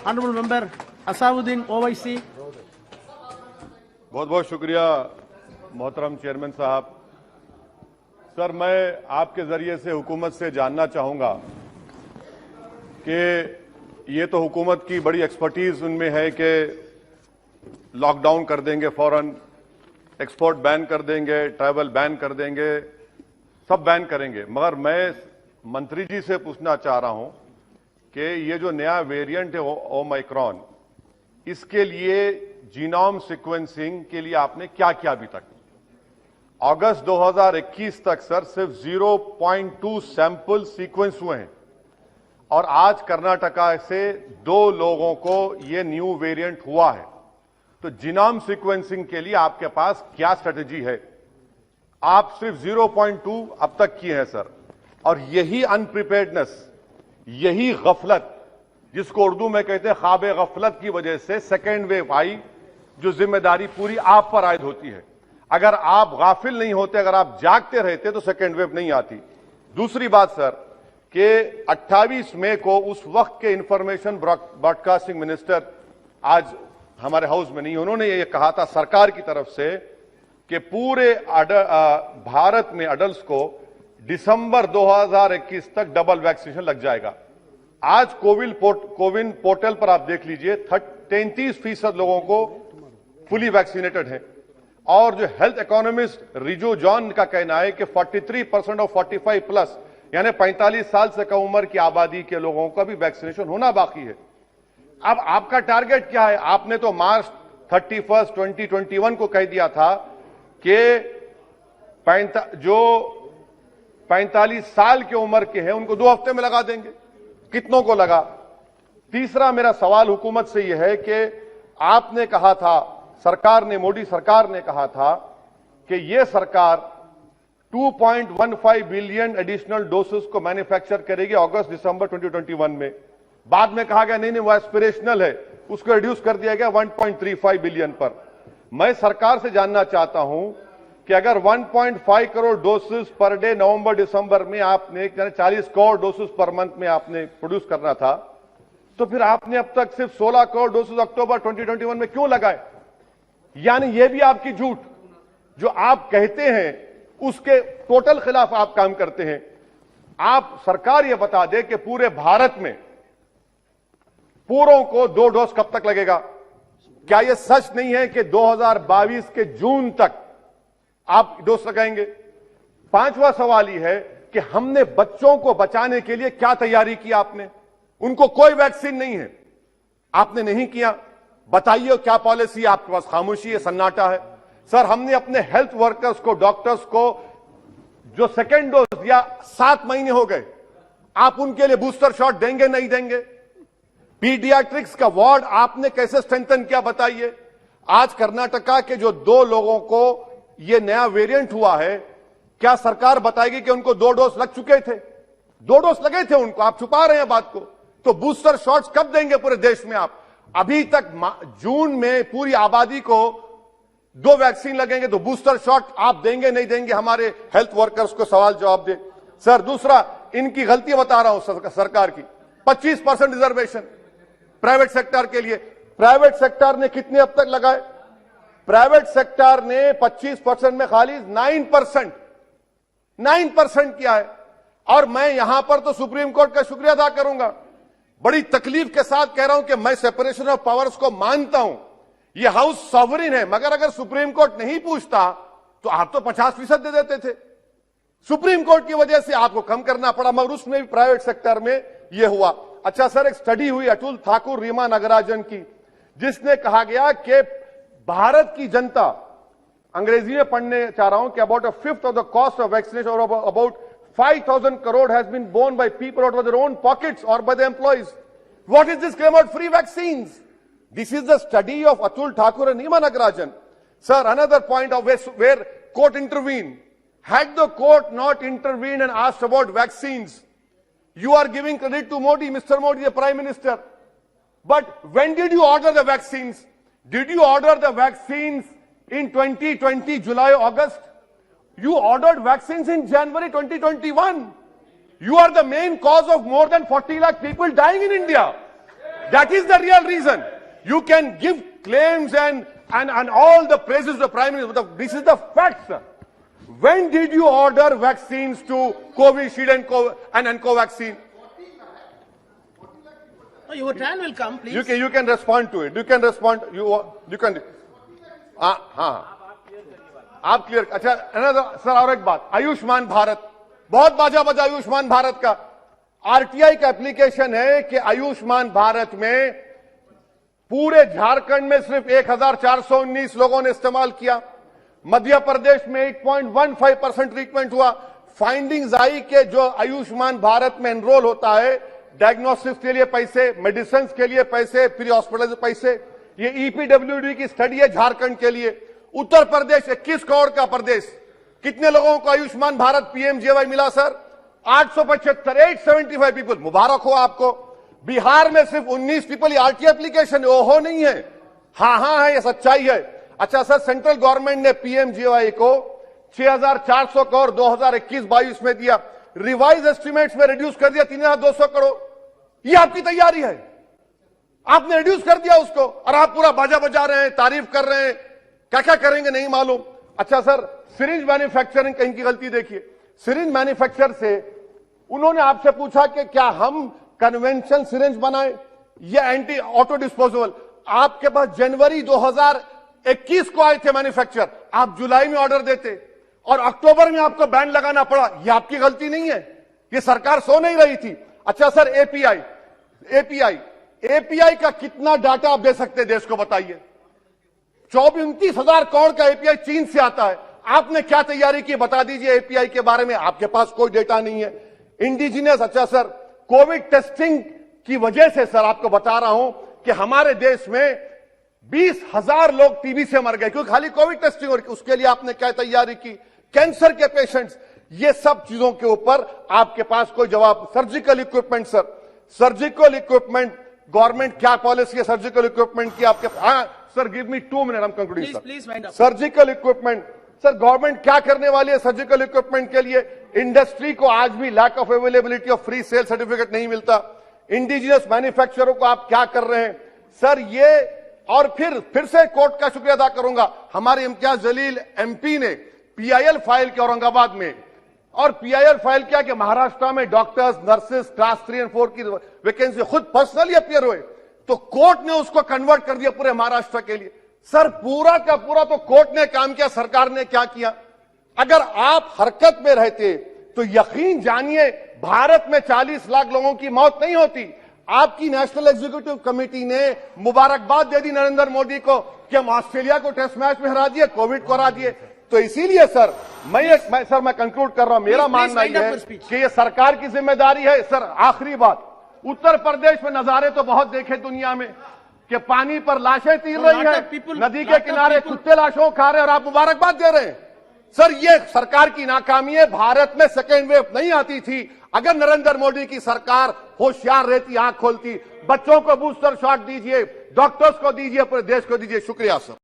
Honorable Member Asaduddin Owaisi. बहुत बहुत शुक्रिया मोहतरम चेयरमैन साहब। सर, मैं आपके जरिए से हुकूमत से जानना चाहूंगा कि ये तो हुकूमत की बड़ी एक्सपर्टीज उनमें है कि लॉकडाउन कर देंगे, फौरन एक्सपोर्ट बैन कर देंगे, ट्रैवल बैन कर देंगे, सब बैन करेंगे। मगर मैं मंत्री जी से पूछना चाह रहा हूं कि ये जो नया वेरिएंट है ओमाइक्रॉन, इसके लिए जीनोम सीक्वेंसिंग के लिए आपने क्या किया अभी तक? अगस्त 2021 तक सर सिर्फ 0.2 सैंपल सीक्वेंस हुए हैं और आज कर्नाटका से 2 लोगों को ये न्यू वेरिएंट हुआ है। तो जीनोम सीक्वेंसिंग के लिए आपके पास क्या स्ट्रेटेजी है? आप सिर्फ 0.2 अब तक किए हैं सर, और यही अनप्रिपेयर्डनेस, यही गफलत, जिसको उर्दू में कहते हैं ख्वाब गफलत की वजह से सेकेंड वेव आई, जो जिम्मेदारी पूरी आप पर आयद होती है। अगर आप गाफिल नहीं होते, अगर आप जागते रहते तो सेकेंड वेव नहीं आती। दूसरी बात सर कि 28 मई को उस वक्त के इंफॉर्मेशन ब्रॉडकास्टिंग मिनिस्टर आज हमारे हाउस में नहीं, उन्होंने ये कहा था सरकार की तरफ से कि पूरे भारत में अडल्ट को दिसंबर 2021 तक डबल वैक्सीनेशन लग जाएगा। आज कोविन पोर्टल पर आप देख लीजिए 33% लोगों को फुली वैक्सीनेटेड है, और जो हेल्थ इकोनॉमिस्ट रिजू जॉन का कहना है कि 43% और 45 प्लस यानी 45 साल से कम उम्र की आबादी के लोगों का भी वैक्सीनेशन होना बाकी है। अब आपका टारगेट क्या है? आपने तो मार्च 31, 2021 को कह दिया था कि जो 45 साल की उम्र के हैं उनको 2 हफ्ते में लगा देंगे। कितनों को लगा? तीसरा मेरा सवाल हुकूमत से यह है कि आपने कहा था, सरकार ने, मोदी सरकार ने कहा था कि यह सरकार 2.15 बिलियन एडिशनल डोसेस को मैन्युफैक्चर करेगी अगस्त दिसंबर 2021 में। बाद में कहा गया नहीं वो एस्पिरेशनल है, उसको रिड्यूस कर दिया गया 1.35 बिलियन पर। मैं सरकार से जानना चाहता हूं कि अगर 1.5 करोड़ डोसेस पर डे नवंबर दिसंबर में आपने 40 करोड़ डोसेस पर मंथ में आपने प्रोड्यूस करना था, तो फिर आपने अब तक सिर्फ 16 करोड़ डोसेस अक्टूबर 2021 में क्यों लगाए? यानी यह भी आपकी झूठ, जो आप कहते हैं उसके टोटल खिलाफ आप काम करते हैं। आप सरकार यह बता दे कि पूरे भारत में पूरों को 2 डोज कब तक लगेगा? क्या यह सच नहीं है कि 2022 के जून तक आप डोज लगाएंगे? 5वां सवाल यह है कि हमने बच्चों को बचाने के लिए क्या तैयारी की आपने? उनको कोई वैक्सीन नहीं है, आपने नहीं किया। बताइए क्या पॉलिसी? आपके पास खामोशी है, सन्नाटा है। सर, हमने अपने हेल्थ वर्कर्स को, डॉक्टर्स को जो सेकेंड डोज या 7 महीने हो गए, आप उनके लिए बूस्टर शॉट देंगे नहीं देंगे? पीडियाट्रिक्स का वार्ड आपने कैसे स्ट्रेंथन किया बताइए? आज कर्नाटका के जो 2 लोगों को यह नया वेरिएंट हुआ है, क्या सरकार बताएगी कि उनको 2 डोज लग चुके थे? 2 डोज लगे थे उनको, आप छुपा रहे हैं बात को। तो बूस्टर शॉट्स कब देंगे पूरे देश में आप? अभी तक जून में पूरी आबादी को 2 वैक्सीन लगेंगे, तो बूस्टर शॉट आप देंगे नहीं देंगे? हमारे हेल्थ वर्कर्स को सवाल जवाब दे। सर, दूसरा, इनकी गलती बता रहा हूं सरकार की, 25% रिजर्वेशन प्राइवेट सेक्टर के लिए। प्राइवेट सेक्टर ने कितने अब तक लगाए? प्राइवेट सेक्टर ने 25% में खाली 9% किया है। और मैं यहां पर तो सुप्रीम कोर्ट का शुक्रिया अदा करूंगा, बड़ी तकलीफ के साथ कह रहा हूं कि मैं सेपरेशन ऑफ पावर्स को मानता हूं, यह हाउस सॉवरिन है, मगर अगर सुप्रीम कोर्ट नहीं पूछता तो आप तो 50% दे देते थे। सुप्रीम कोर्ट की वजह से आपको कम करना पड़ा, मगर उसमें भी प्राइवेट सेक्टर में यह हुआ। अच्छा सर, एक स्टडी हुई अतुल ठाकुर, रीमा नागराजन की, जिसने कहा गया कि भारत की जनता, अंग्रेजी में पढ़ने चाह रहा हूं, कि about 1/5 of the cost of vaccination और about 5,000 crore has been borne by people out of their own pockets or by the employees. What is this claim about free vaccines? This is the study of Atul Thakur and Nima Nagarajan. Sir, another point of where court intervened. Had the court not intervened and asked about vaccines, you are giving credit to Modi, Mr. Modi, the Prime Minister. But when did you order the vaccines? Did you order the vaccines in 2020, July, August? You ordered vaccines in January 2021. You are the main cause of more than 40 lakh people dying in India. That is the real reason. You can give claims and all the praises of the Prime Minister, but this is the fact, sir. When did you order vaccines to Covishield and Covaxin? No, your turn will come, please. You can respond to it. You can respond. You can. हाँ आप clear. अच्छा another sir और एक बात, आयुष्मान भारत बहुत बाजा बजा आयुष्मान भारत का. आरटीआई का एप्लीकेशन है कि आयुष्मान भारत में पूरे झारखंड में सिर्फ 1419 लोगों ने इस्तेमाल किया. मध्य प्रदेश में 8.15% ट्रीटमेंट हुआ. फाइंडिंग्स आई कि जो आयुष्मान भारत में एनरोल होता है, डायग्नोस्टिक्स के लिए पैसे, मेडिसिन के लिए पैसे, प्री हॉस्पिटल पैसे, ये ईपीडब्ल्यूडी की स्टडी है झारखंड के लिए. उत्तर प्रदेश 21 करोड़ का प्रदेश, कितने लोगों को आयुष्मान भारत पीएमजेवाई मिला सर? 875, 875 पीपल. मुबारक हो आपको. बिहार में सिर्फ 19 पीपल. आरटीआई एप्लीकेशन ओहो नहीं है, हाँ है, ये सच्चाई है. अच्छा सर, सेंट्रल गवर्नमेंट ने पीएमजेवाई को 6400 करोड़ 2021-22 में दिया. रिवाइज एस्टिमेट्स में रिड्यूस कर दिया 3200 करोड़. ये आपकी तैयारी है. आपने रिड्यूस कर दिया उसको और आप पूरा बाजा बजा रहे हैं, तारीफ कर रहे हैं. क्या क्या करेंगे नहीं मालूम. अच्छा सर, सिरिंज मैन्युफैक्चरिंग कहीं की गलती देखिए. सिरिंज मैन्युफैक्चर से उन्होंने आपसे पूछा कि क्या हम कन्वेंशन सिरिंज बनाए या एंटी ऑटो डिस्पोजेबल. आपके पास जनवरी 2021 को आए थे मैन्युफैक्चर, आप जुलाई में ऑर्डर देते और अक्टूबर में आपको बैन लगाना पड़ा. यह आपकी गलती नहीं है, यह सरकार सो नहीं रही थी. अच्छा सर, एपीआई का कितना डाटा आप दे सकते हैं देश को बताइए? 29,000 करोड़ का एपीआई चीन से आता है. आपने क्या तैयारी की बता दीजिए एपीआई के बारे में. आपके पास कोई डेटा नहीं है. इंडिजिनियस. अच्छा सर, कोविड टेस्टिंग की वजह से सर आपको बता रहा हूं कि हमारे देश में 20,000 लोग टीबी से मर गए क्योंकि खाली कोविड टेस्टिंग हो रही. उसके लिए आपने क्या तैयारी की? कैंसर के पेशेंट्स, ये सब चीजों के ऊपर आपके पास कोई जवाब. Surgical equipment sir, surgical equipment government क्या पॉलिसी है सर्जिकल इक्विपमेंट की आपके? हाँ sir, give me 2 minute, I am concluding sir. Surgical equipment sir, government क्या करने वाली है सर्जिकल इक्विपमेंट के लिए? इंडस्ट्री को आज भी lack of availability of free sale certificate नहीं मिलता. इंडिजिनियस मैन्युफैक्चररों को आप क्या कर रहे हैं सर? ये और फिर से कोर्ट का शुक्रिया अदा करूंगा. हमारे इम्तियाज जलील एमपी ने पीआईएल फाइल के औरंगाबाद में, और पीआईएल फाइल क्या कि महाराष्ट्र में डॉक्टर्स, नर्सेस क्लास 3 और 4 की वैकेंसी खुद पर्सनली अपियर हुए, तो कोर्ट ने उसको कन्वर्ट कर दिया पूरे महाराष्ट्र के लिए. सर पूरा का पूरा तो कोर्ट ने काम किया, सरकार ने क्या किया? अगर आप हरकत में रहते तो यकीन जानिए भारत में 40 लाख लोगों की मौत नहीं होती. आपकी नेशनल एग्जीक्यूटिव कमेटी ने मुबारकबाद दे दी नरेंद्र मोदी को कि हम ऑस्ट्रेलिया को टेस्ट मैच में हरा दिए, कोविड को हरा दिए. तो इसीलिए सर मैं कंक्लूड कर रहा हूं. मेरा मानना यह है कि यह सरकार की जिम्मेदारी है. सर आखिरी बात, उत्तर प्रदेश में नजारे तो बहुत देखे दुनिया में कि पानी पर लाशें तीर रही हैं, नदी के किनारे कुत्ते लाशों खा रहे हैं और आप मुबारकबाद दे रहे हैं. सर ये सरकार की नाकामी है. भारत में सेकेंड वेव नहीं आती थी. अगर नरेंद्र मोदी की सरकार होशियार रहती, आंख खोलती, बच्चों को बूस्टर शॉट दीजिए, डॉक्टर्स को दीजिए, पूरे देश को दीजिए. शुक्रिया सर.